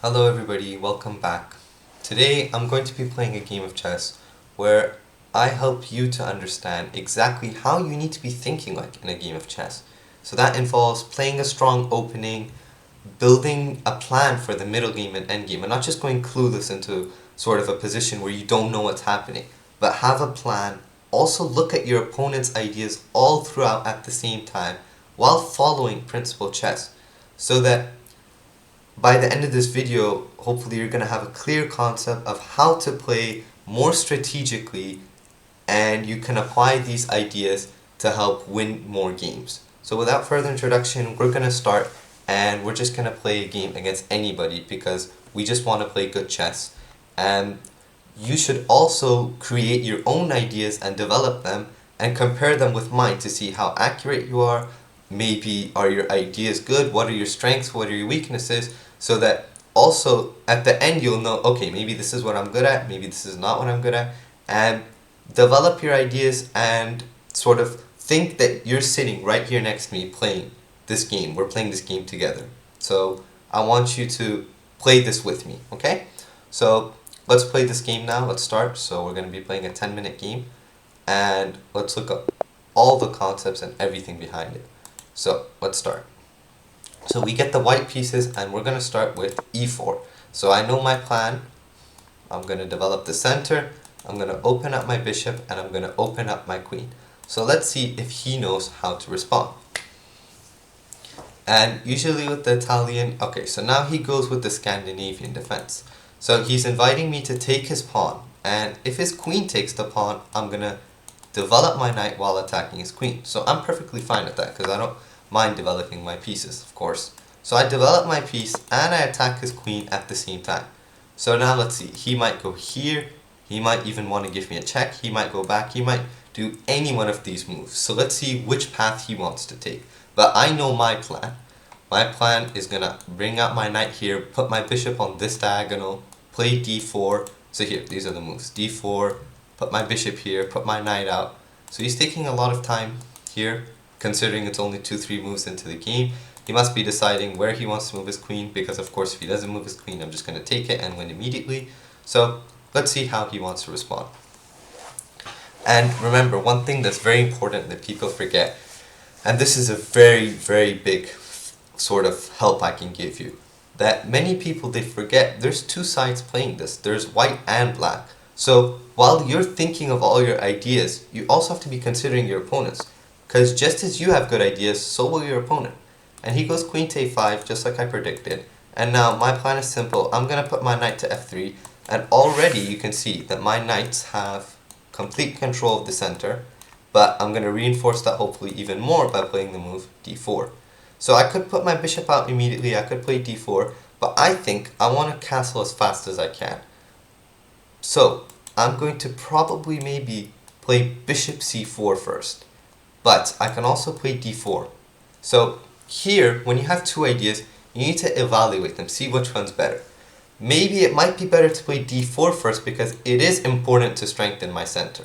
Hello everybody, welcome back. Today I'm going to be playing a game of chess where I help you to understand exactly how you need to be thinking like in a game of chess. So that involves playing a strong opening, building a plan for the middle game and end game, and not just going clueless into sort of a position where you don't know what's happening, but have a plan. Also look at your opponent's ideas all throughout at the same time while following principle chess so that by the end of this video, hopefully you're going to have a clear concept of how to play more strategically and you can apply these ideas to help win more games. So without further introduction, we're going to start and we're just going to play a game against anybody because we just want to play good chess. And you should also create your own ideas and develop them and compare them with mine to see how accurate you are. Maybe are your ideas good? What are your strengths? What are your weaknesses? So that also at the end you'll know, okay, maybe this is what I'm good at, maybe this is not what I'm good at, and develop your ideas and sort of think that you're sitting right here next to me playing this game. We're playing this game together. So I want you to play this with me, okay? So let's play this game now. Let's start. So we're going to be playing a 10-minute game and let's look up all the concepts and everything behind it. So let's start. So we get the white pieces and we're going to start with e4. So I know my plan. I'm going to develop the center. I'm going to open up my bishop and I'm going to open up my queen. So let's see if he knows how to respond. And usually with the Italian, okay, so now he goes with the Scandinavian defense. So he's inviting me to take his pawn. And if his queen takes the pawn, I'm going to develop my knight while attacking his queen. So I'm perfectly fine with that because I don't mind developing my pieces, of course. So I develop my piece and I attack his queen at the same time. So now let's see, he might go here, he might even want to give me a check, he might go back, he might do any one of these moves. So let's see which path he wants to take. But I know my plan. My plan is going to bring out my knight here, put my bishop on this diagonal, play d4. So here, these are the moves. d4, put my bishop here, put my knight out. So he's taking a lot of time here, considering it's only 2-3 moves into the game. He must be deciding where he wants to move his queen, because of course if he doesn't move his queen, I'm just going to take it and win immediately. So let's see how he wants to respond. And remember, one thing that's very important that people forget, and this is a very, very big sort of help I can give you, that many people, they forget there's two sides playing this. There's white and black. So while you're thinking of all your ideas, you also have to be considering your opponents. Because just as you have good ideas, so will your opponent. And he goes queen to a5, just like I predicted. And now my plan is simple. I'm going to put my knight to f3. And already you can see that my knights have complete control of the center. But I'm going to reinforce that hopefully even more by playing the move d4. So I could put my bishop out immediately, I could play d4, but I think I want to castle as fast as I can. So I'm going to probably maybe play bishop c4 first, but I can also play d4. So here, when you have two ideas, you need to evaluate them, see which one's better. Maybe it might be better to play d4 first because it is important to strengthen my center.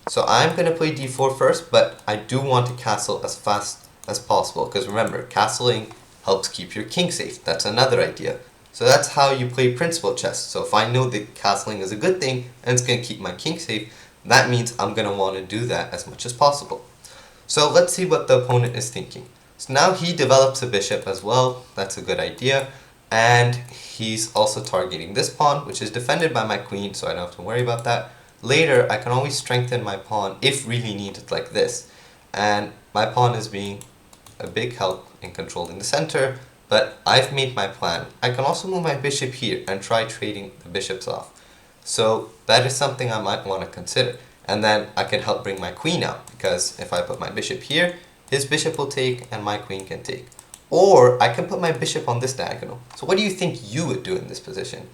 So I'm going to play d4 first, but I do want to castle as fast as possible, because remember, castling helps keep your king safe. That's another idea. So that's how you play principal chess. So if I know that castling is a good thing and it's going to keep my king safe, that means I'm going to want to do that as much as possible. So let's see what the opponent is thinking. So now he develops a bishop as well. That's a good idea. And he's also targeting this pawn, which is defended by my queen, so I don't have to worry about that. Later, I can always strengthen my pawn if really needed, like this. And my pawn is being a big help in controlling the center, but I've made my plan. I can also move my bishop here and try trading the bishops off. So that is something I might want to consider. And then I can help bring my queen out, because if I put my bishop here, his bishop will take and my queen can take. Or I can put my bishop on this diagonal. So what do you think you would do in this position?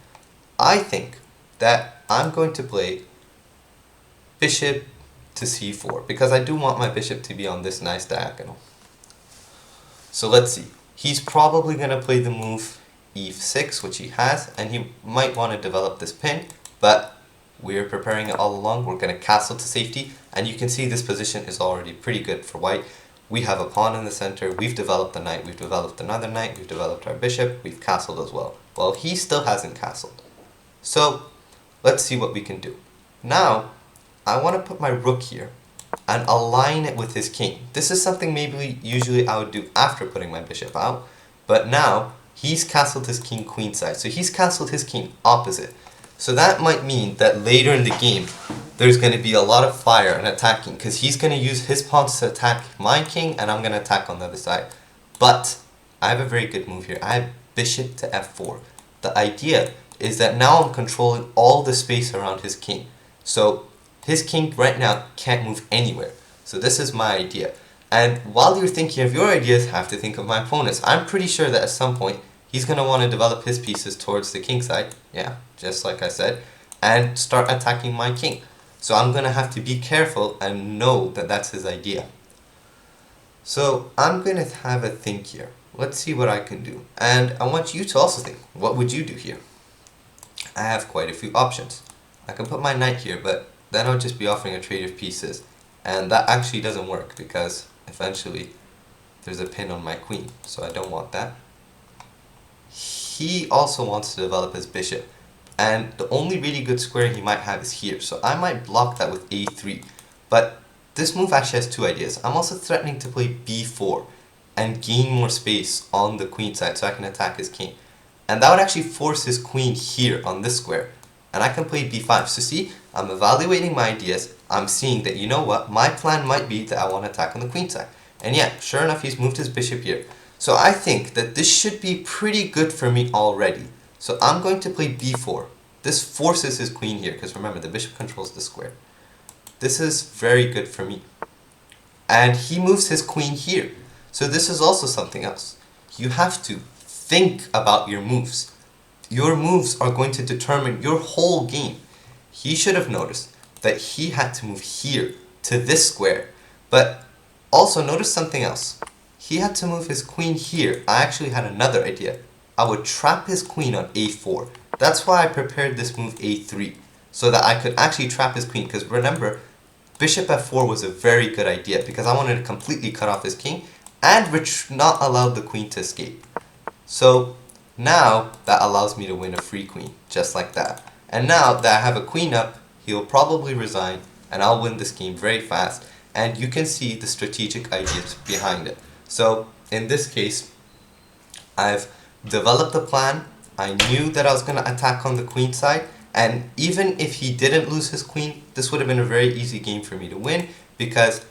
I think that I'm going to play bishop to c4, because I do want my bishop to be on this nice diagonal. So let's see. He's probably going to play the move e6, which he has, and he might want to develop this pin, but we're preparing it all along. We're going to castle to safety, and you can see this position is already pretty good for white. we have a pawn in the center, we've developed the knight, we've developed another knight, we've developed our bishop, we've castled as well. Well, he still hasn't castled. So, let's see what we can do. Now, I want to put my rook here and align it with his king. This is something maybe usually I would do after putting my bishop out, but now he's castled his king queenside, so he's castled his king opposite. So that might mean that later in the game there's going to be a lot of fire and attacking, because he's going to use his pawns to attack my king and I'm going to attack on the other side. But I have a very good move here. I have bishop to f4. The idea is that now I'm controlling all the space around his king. So his king right now can't move anywhere. So this is my idea. And while you're thinking of your ideas, have to think of my opponent's. I'm pretty sure that at some point he's going to want to develop his pieces towards the king side. Yeah, just like I said. And start attacking my king. So I'm going to have to be careful and know that that's his idea. So I'm going to have a think here. Let's see what I can do. And I want you to also think, what would you do here? I have quite a few options. I can put my knight here, but then I'll just be offering a trade of pieces. And that actually doesn't work because eventually there's a pin on my queen. So I don't want that. He also wants to develop his bishop. And the only really good square he might have is here. So I might block that with a3. But this move actually has two ideas. I'm also threatening to play b4 and gain more space on the queen side so I can attack his king. And that would actually force his queen here on this square. And I can play b5. So see, I'm evaluating my ideas. I'm seeing that, you know what, my plan might be that I want to attack on the queen side. And yeah, sure enough, he's moved his bishop here. So I think that this should be pretty good for me already. So I'm going to play b4. This forces his queen here, because remember, the bishop controls the square. This is very good for me. And he moves his queen here. So this is also something else. You have to think about your moves. Your moves are going to determine your whole game. He should have noticed that he had to move here to this square. But also notice something else. He had to move his queen here. I actually had another idea. I would trap his queen on a4. That's why I prepared this move a3, so that I could actually trap his queen. Because remember, bishop f4 was a very good idea because I wanted to completely cut off his king and not allow the queen to escape. So now that allows me to win a free queen, just like that. And now that I have a queen up, he'll probably resign and I'll win this game very fast. And you can see the strategic ideas behind it. So in this case, I've developed a plan. I knew that I was going to attack on the queen side, and even if he didn't lose his queen, this would have been a very easy game for me to win because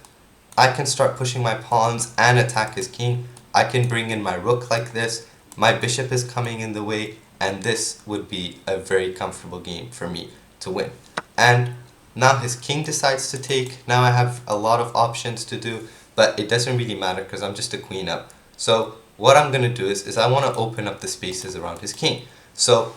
I can start pushing my pawns and attack his king. I can bring in my rook like this, my bishop is coming in the way, and this would be a very comfortable game for me to win. And now his king decides to take. Now I have a lot of options to do, but it doesn't really matter because I'm just a queen up. So what I'm going to do is I want to open up the spaces around his king. So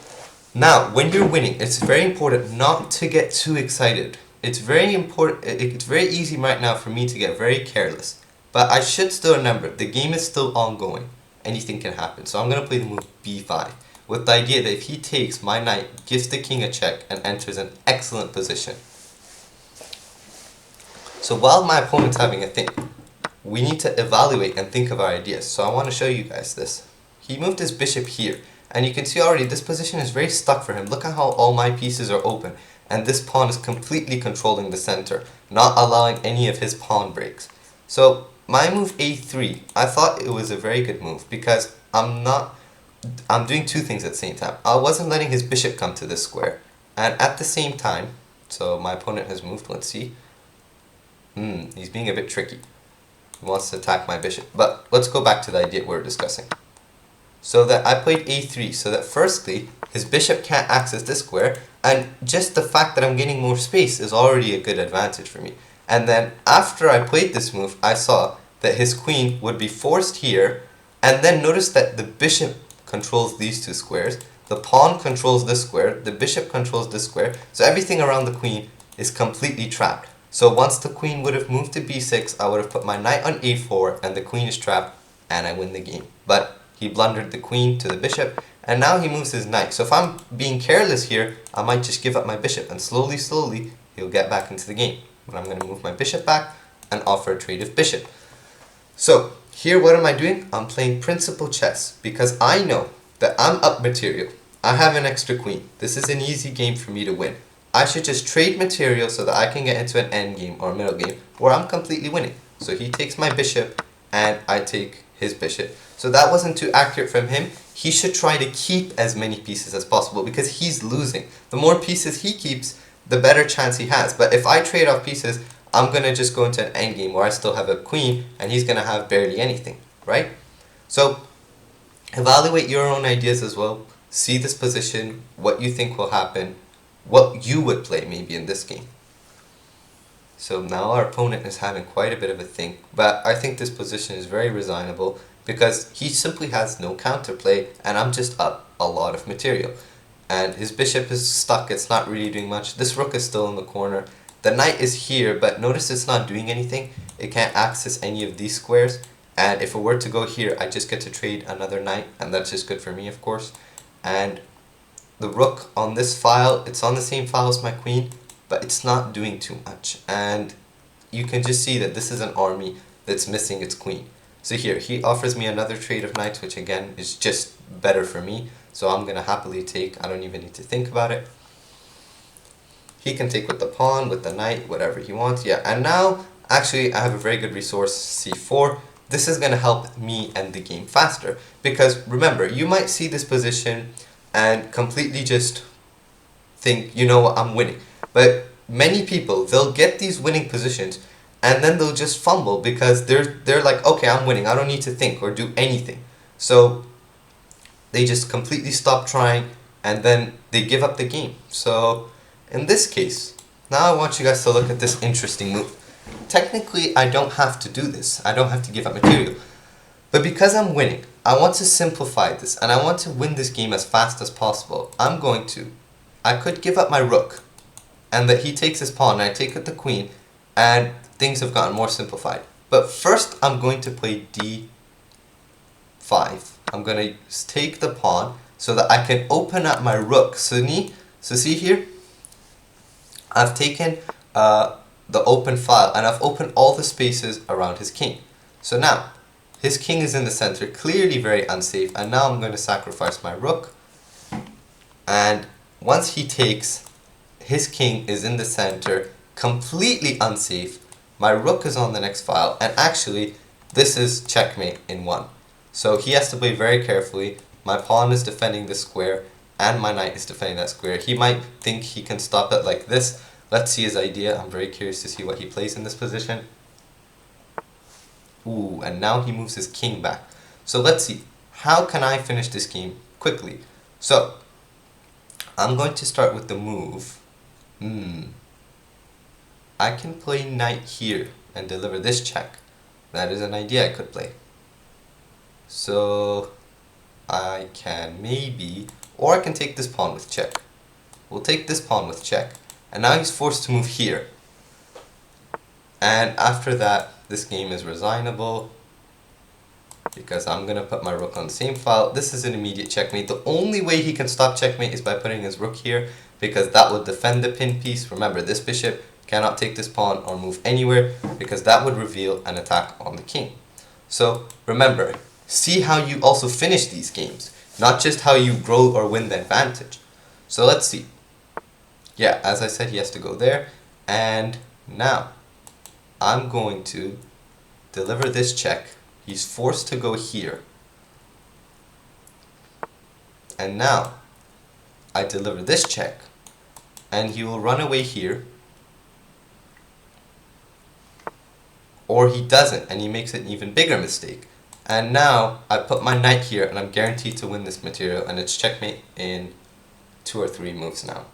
now when you're winning, it's very important not to get too excited. It's very important. It's very easy right now for me to get very careless. But I should still remember, the game is still ongoing. Anything can happen. So I'm going to play the move b5 with the idea that if he takes, my knight gives the king a check and enters an excellent position. So while my opponent's having a think, we need to evaluate and think of our ideas. So I want to show you guys this. He moved his bishop here, and you can see already this position is very stuck for him. Look at how all my pieces are open, and this pawn is completely controlling the center, not allowing any of his pawn breaks. So my move a3, I thought it was a very good move because I'm doing two things at the same time. I wasn't letting his bishop come to this square, and at the same time, so my opponent has moved, let's see. He's being a bit tricky. He wants to attack my bishop. But let's go back to the idea we're discussing. So that I played a3, so that firstly, his bishop can't access this square, and just the fact that I'm getting more space is already a good advantage for me. And then after I played this move, I saw that his queen would be forced here, and then notice that the bishop controls these two squares, the pawn controls this square, the bishop controls this square, so everything around the queen is completely trapped. So once the queen would have moved to b6, I would have put my knight on a4 and the queen is trapped and I win the game. But he blundered the queen to the bishop and now he moves his knight. So if I'm being careless here, I might just give up my bishop and slowly he'll get back into the game. But I'm going to move my bishop back and offer a trade of bishop. So here what am I doing? I'm playing principal chess because I know that I'm up material. I have an extra queen. This is an easy game for me to win. I should just trade material so that I can get into an end game or middle game where I'm completely winning. So he takes my bishop and I take his bishop. So that wasn't too accurate from him. He should try to keep as many pieces as possible because he's losing. The more pieces he keeps, the better chance he has. But if I trade off pieces, I'm going to just go into an endgame where I still have a queen and he's going to have barely anything, right? So evaluate your own ideas as well. See this position, what you think will happen, what you would play maybe in this game. So now our opponent is having quite a bit of a think, but I think this position is very resignable because he simply has no counterplay and I'm just up a lot of material. And his bishop is stuck, it's not really doing much. This rook is still in the corner. The knight is here, but notice it's not doing anything. It can't access any of these squares. And if it were to go here, I just get to trade another knight, and that's just good for me, of course. And the rook on this file, it's on the same file as my queen, but it's not doing too much. And you can just see that this is an army that's missing its queen. So here, he offers me another trade of knights, which again is just better for me. So I'm going to happily take, I don't even need to think about it. He can take with the pawn, with the knight, whatever he wants. Yeah, and now, actually, I have a very good resource, c4. This is going to help me end the game faster. Because remember, you might see this position and completely just think, you know what, I'm winning. But many people, they'll get these winning positions and then they'll just fumble because they're like, okay, I'm winning. I don't need to think or do anything. So they just completely stop trying and then they give up the game. So in this case, now I want you guys to look at this interesting move. Technically, I don't have to do this. I don't have to give up material. But because I'm winning, I want to simplify this and I want to win this game as fast as possible. I could give up my rook and that he takes his pawn and I take with the queen and things have gotten more simplified. But first I'm going to play d5. I'm going to take the pawn so that I can open up my rook. So see here, I've taken the open file and I've opened all the spaces around his king. So now, his king is in the center, clearly very unsafe, and now I'm going to sacrifice my rook. And once he takes, his king is in the center, completely unsafe. My rook is on the next file, and actually, this is checkmate in one. So he has to play very carefully. My pawn is defending this square, and my knight is defending that square. He might think he can stop it like this. Let's see his idea. I'm very curious to see what he plays in this position. Ooh, and now he moves his king back. So let's see. How can I finish this game quickly? So, I'm going to start with the move. I can play knight here and deliver this check. That is an idea I could play. So, I can maybe, or I can take this pawn with check. We'll take this pawn with check. And now he's forced to move here. And after that, this game is resignable because I'm going to put my rook on the same file. This is an immediate checkmate. The only way he can stop checkmate is by putting his rook here because that would defend the pin piece. Remember, this bishop cannot take this pawn or move anywhere because that would reveal an attack on the king. So remember, see how you also finish these games, not just how you grow or win the advantage. So let's see. Yeah, as I said, he has to go there. And now, I'm going to deliver this check. He's forced to go here. And now, I deliver this check. And he will run away here. Or he doesn't, and he makes an even bigger mistake. And now, I put my knight here, and I'm guaranteed to win this material. And it's checkmate in 2 or 3 moves now.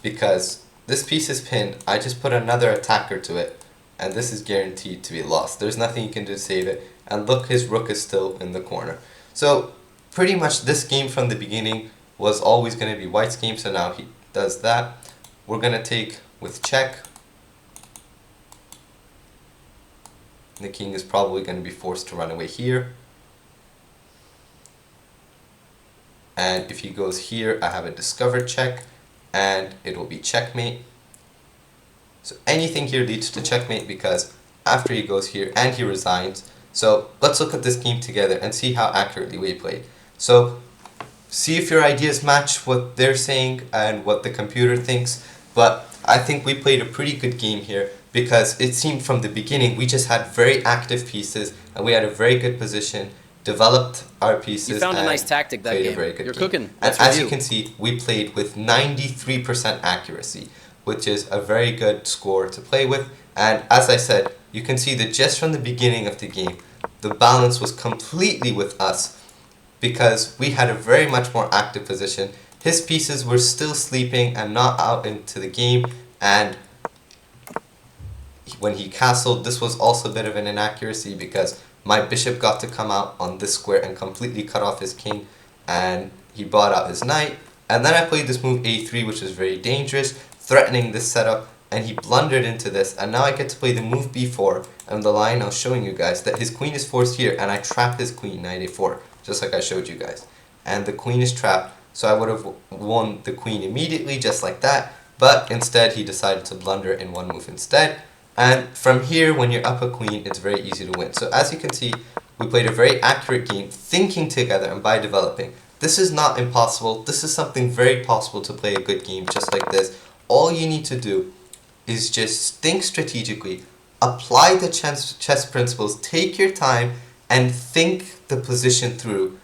Because this piece is pinned, I just put another attacker to it, and this is guaranteed to be lost. There's nothing you can do to save it, and look, his rook is still in the corner. So pretty much this game from the beginning was always going to be white's game, so now he does that. We're going to take with check. The king is probably going to be forced to run away here. And if he goes here, I have a discovered check. And it will be checkmate. So anything here leads to checkmate because after he goes here and he resigns, So let's look at this game together and see how accurately we played. So see if your ideas match what they're saying and what the computer thinks. But I think we played a pretty good game here because it seemed from the beginning we just had very active pieces and we had a very good position, developed our pieces, You found a and nice tactic that played game. a very good You're game. cooking. And Let's as you review. can see, we played with 93% accuracy, which is a very good score to play with. And as I said, you can see that just from the beginning of the game, the balance was completely with us because we had a very much more active position. His pieces were still sleeping and not out into the game, and when he castled, this was also a bit of an inaccuracy because my bishop got to come out on this square and completely cut off his king, and he brought out his knight. And then I played this move a3, which was very dangerous, threatening this setup, and he blundered into this, and now I get to play the move b4, and the line I was showing you guys that his queen is forced here, and I trap his queen, knight a4, just like I showed you guys. And the queen is trapped, so I would have won the queen immediately, just like that, but instead he decided to blunder in one move instead. And from here, when you're up a queen, it's very easy to win. So as you can see, we played a very accurate game, thinking together and by developing. This is not impossible. This is something very possible to play a good game just like this. All you need to do is just think strategically, apply the chess principles, take your time, and think the position through.